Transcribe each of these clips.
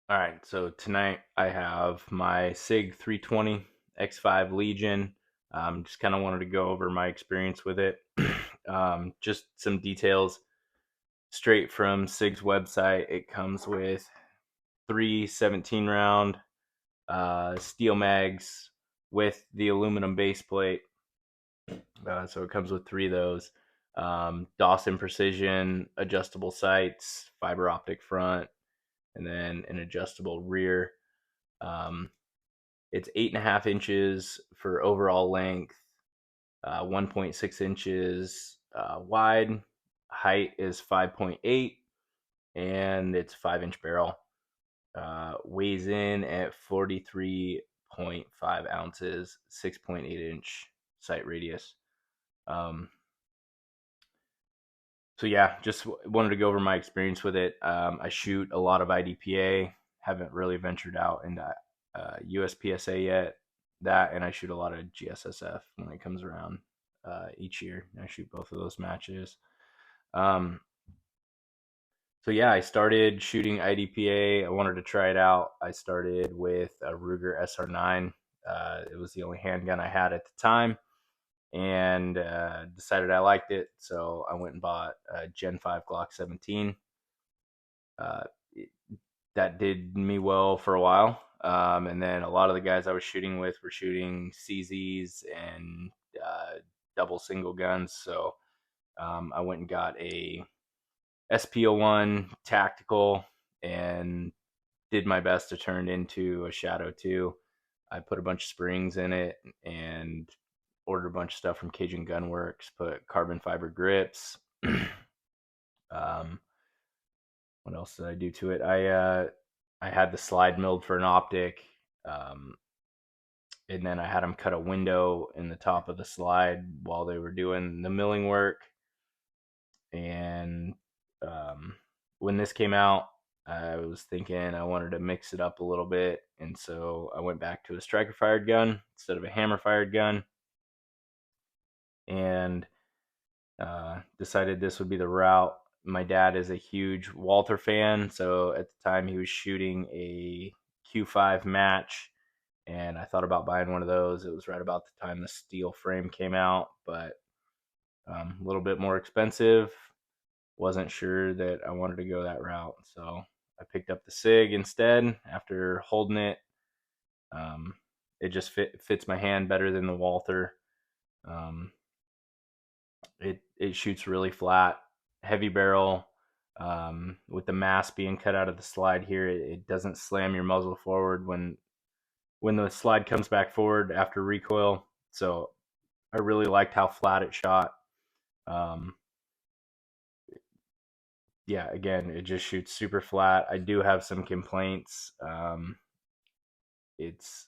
All right, so tonight I have my SIG 320 X5 Legion. Just kind of wanted to go over my experience with it. Just some details straight from SIG's website. It comes with three 17 round steel mags with the aluminum base plate. So it comes with three of those. Dawson Precision adjustable sights, fiber optic front, and then an adjustable rear. Um, it's 8.5 inches for overall length, 1.6 inches wide. Height is 5.8, and it's 5-inch barrel. Weighs in at 43.5 ounces, 6.8-inch sight radius. So yeah, just wanted to go over my experience with it. I shoot a lot of IDPA. Haven't really ventured out into USPSA yet. That, and I shoot a lot of Gssf when it comes around each year. I shoot both of those matches. Um, so yeah, I started shooting IDPA. I wanted to try it out. I started with a Ruger SR9. It was the only handgun I had at the time, and decided I liked it. So I went and bought a Gen 5 Glock 17. Uh, it, that did me well for a while. And then a lot of the guys I was shooting with were shooting CZs and double single guns. So I went and got a SP01 Tactical and did my best to turn it into a Shadow 2. I put a bunch of springs in it and ordered a bunch of stuff from Cajun Gunworks, put carbon fiber grips. um, what else did I do to it? I had the slide milled for an optic, um, and then I had them cut a window in the top of the slide while they were doing the milling work. And when this came out, I was thinking I wanted to mix it up a little bit, and so I went back to a striker fired gun instead of a hammer fired gun, and decided this would be the route. My dad is a huge Walther fan, so at the time he was shooting a Q5 match, and I thought about buying one of those. It was right about the time the steel frame came out, but a little bit more expensive. Wasn't sure that I wanted to go that route, so I picked up the SIG instead. After holding it, um, it just fits my hand better than the Walther. Um, it shoots really flat, heavy barrel. With the mass being cut out of the slide here, it doesn't slam your muzzle forward when the slide comes back forward after recoil. So I really liked how flat it shot. Um, yeah, again, it just shoots super flat. I do have some complaints. It's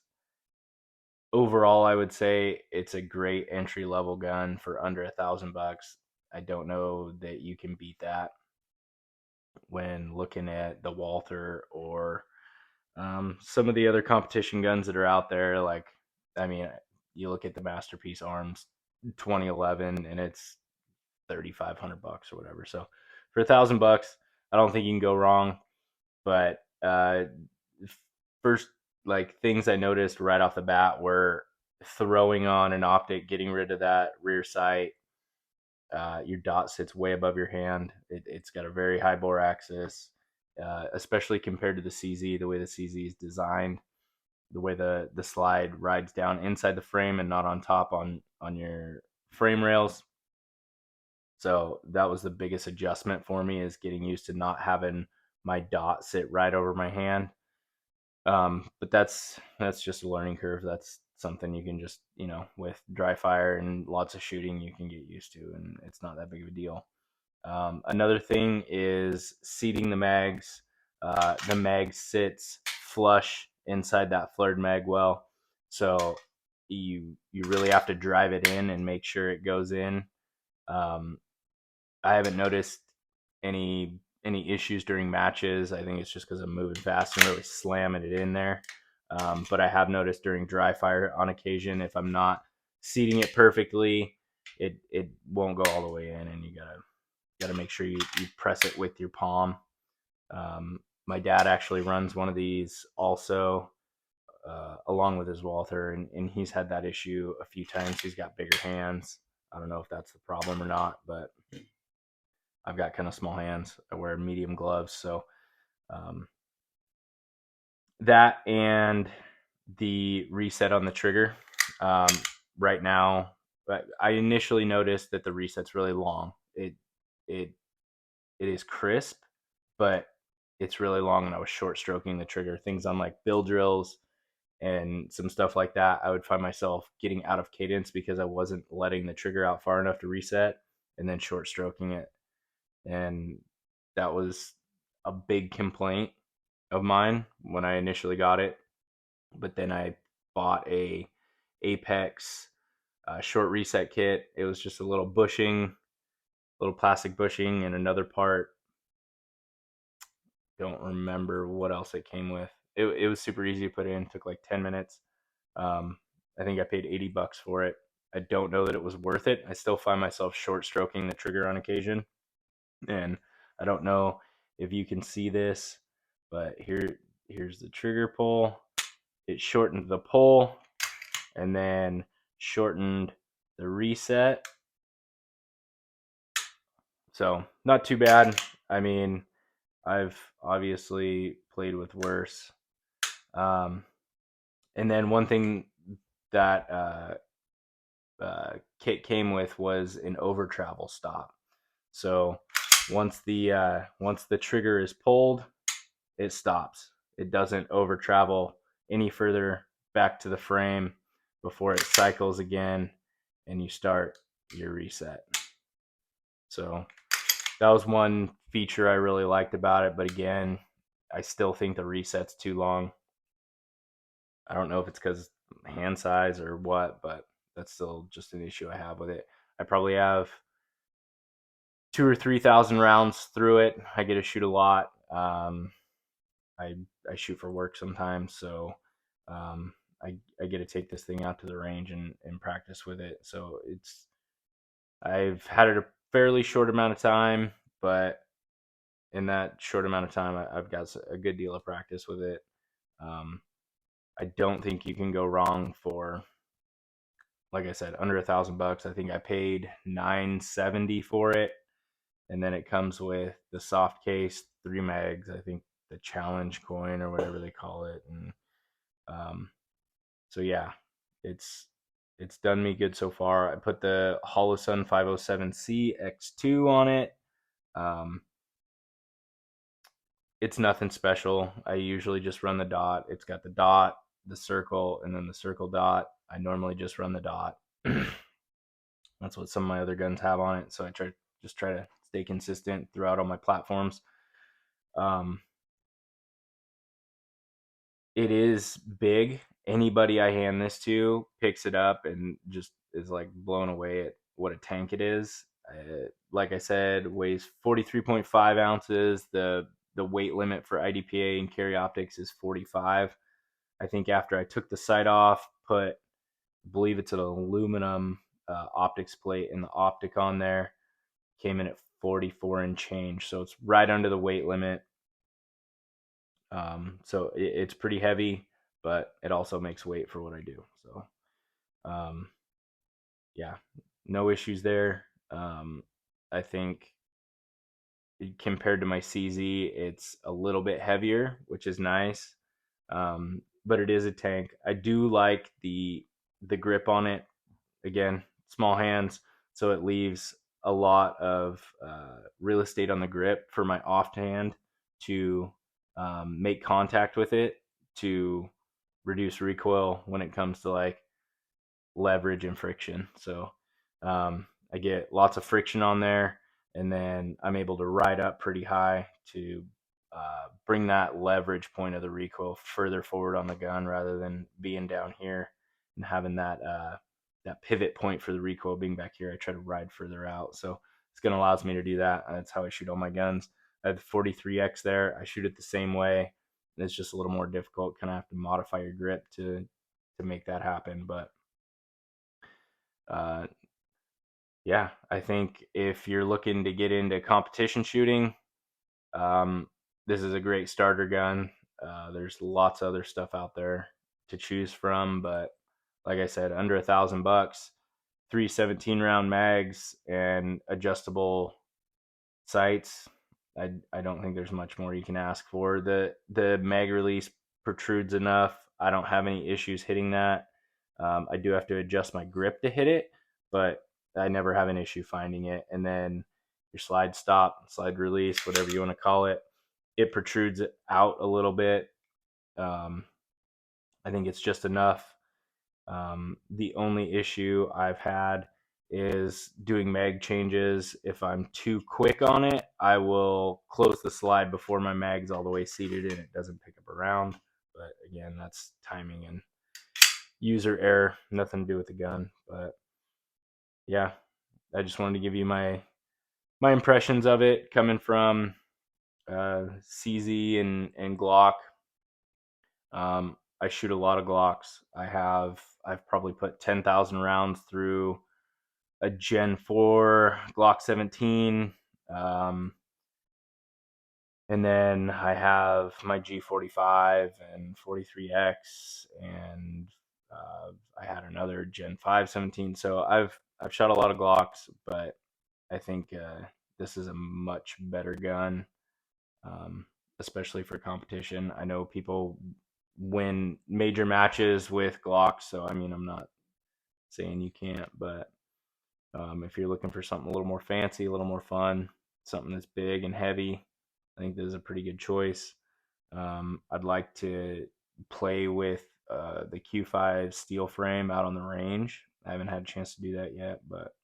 overall, I would say it's a great entry level gun for under $1,000. I don't know that you can beat that when looking at the Walther or some of the other competition guns that are out there. Like, I mean, you look at the Masterpiece Arms 2011, and it's $3,500 or whatever. So for $1,000, I don't think you can go wrong. But first, like, things I noticed right off the bat were throwing on an optic, getting rid of that rear sight. Your dot sits way above your hand. It's got a very high bore axis, especially compared to the CZ. The way the CZ is designed, the way the slide rides down inside the frame and not on top on your frame rails. So that was the biggest adjustment for me, is getting used to not having my dot sit right over my hand. But that's just a learning curve. That's something you can just, with dry fire and lots of shooting, you can get used to, and it's not that big of a deal. Another thing is seating the mags. The mag sits flush inside that flared mag well, so you really have to drive it in and make sure it goes in. Um, I haven't noticed any issues during matches. I think it's just because I'm moving fast and really slamming it in there. But I have noticed during dry fire on occasion, if I'm not seating it perfectly, it won't go all the way in, and you gotta make sure you press it with your palm. My dad actually runs one of these also, along with his Walther, and he's had that issue a few times. He's got bigger hands. I don't know if that's the problem or not, but I've got kind of small hands. I wear medium gloves, so um, that and the reset on the trigger. Um, right now, I initially noticed that the reset's really long. It it is crisp, but it's really long, and I was short stroking the trigger. Things on like bill drills and some stuff like that, I would find myself getting out of cadence because I wasn't letting the trigger out far enough to reset and then short stroking it. And that was a big complaint of mine when I initially got it. But then I bought a Apex short reset kit. It was just a little bushing, little plastic bushing, and another part. Don't remember what else it came with. It was super easy to put in. Took like 10 minutes. Um, I think I paid $80 for it. I don't know that it was worth it. I still find myself short stroking the trigger on occasion, and I don't know if you can see this, but here's the trigger pull. It shortened the pull and then shortened the reset. So not too bad. I mean, I've obviously played with worse. And then one thing that kit came with was an over travel stop. So once the trigger is pulled, it stops. It doesn't over travel any further back to the frame before it cycles again and you start your reset. So that was one feature I really liked about it, but again, I still think the reset's too long. I don't know if it's because hand size or what, but that's still just an issue I have with it. I probably have 2,000 or 3,000 rounds through it. I get to shoot a lot. I shoot for work sometimes, so I get to take this thing out to the range and practice with it. So I've had it a fairly short amount of time, but in that short amount of time, I've got a good deal of practice with it. I don't think you can go wrong for, like I said, under $1,000. I think I paid $970 for it, and then it comes with the soft case, 3 mags. I think the challenge coin or whatever they call it, and so yeah, it's done me good so far. I put the Holosun 507C X2 on it. Um, it's nothing special. I usually just run the dot. It's got the dot, the circle, and then the circle dot. I normally just run the dot. That's what some of my other guns have on it. So I try to stay consistent throughout all my platforms. It is big. Anybody I hand this to picks it up and just is like blown away at what a tank it is. Like I said, weighs 43.5 ounces. The weight limit for IDPA and carry optics is 45. I think after I took the sight off, I believe it's an aluminum optics plate and the optic on there, came in at 44 and change. So it's right under the weight limit. So it's pretty heavy, but it also makes weight for what I do. So, yeah, no issues there. I think compared to my CZ, it's a little bit heavier, which is nice. But it is a tank. I do like the grip on it. Again, small hands, so it leaves a lot of real estate on the grip for my offhand to make contact with it to reduce recoil when it comes to like leverage and friction. So I get lots of friction on there, and then I'm able to ride up pretty high to bring that leverage point of the recoil further forward on the gun rather than being down here and having that pivot point for the recoil being back here. I try to ride further out. So this gun allows me to do that. That's how I shoot all my guns. I have the 43X there. I shoot it the same way. It's just a little more difficult. Kind of have to modify your grip to make that happen. But uh, yeah, I think if you're looking to get into competition shooting, this is a great starter gun. There's lots of other stuff out there to choose from, but like I said, under $1,000, 3 17-round mags and adjustable sights. I don't think there's much more you can ask for. The mag release protrudes enough. I don't have any issues hitting that. I do have to adjust my grip to hit it, but I never have an issue finding it. And then your slide stop, slide release, whatever you want to call it, it protrudes it out a little bit. I think it's just enough. The only issue I've had is doing mag changes. If I'm too quick on it, I will close the slide before my mag's all the way seated and it doesn't pick up around. But again, that's timing and user error, nothing to do with the gun. But yeah, I just wanted to give you my impressions of it coming from CZ and Glock. I shoot a lot of Glocks. I've probably put 10,000 rounds through a Gen 4 Glock 17. And then I have my G45 and 43X, and I had another Gen 5 17. So I've shot a lot of Glocks, but I think this is a much better gun, especially for competition. I know people win major matches with Glocks, so I mean, I'm not saying you can't, but if you're looking for something a little more fancy, a little more fun, something that's big and heavy, I think this is a pretty good choice. I'd like to play with the Q5 steel frame out on the range. I haven't had a chance to do that yet, but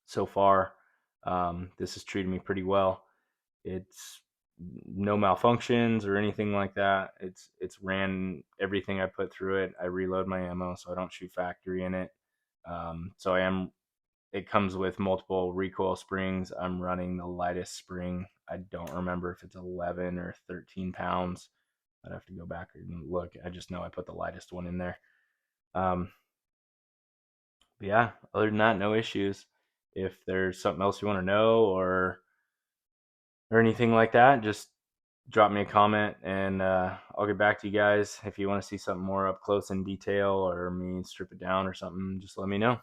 so far, this has treated me pretty well. It's no malfunctions or anything like that. It's ran everything I put through it. I reload my ammo, so I don't shoot factory in it. It comes with multiple recoil springs. I'm running the lightest spring. I don't remember if it's 11 or 13 pounds. I'd have to go back and look. I just know I put the lightest one in there. But yeah, other than that, no issues. If there's something else you want to know or anything like that, just drop me a comment and I'll get back to you guys. If you want to see something more up close in detail or me strip it down or something, just let me know.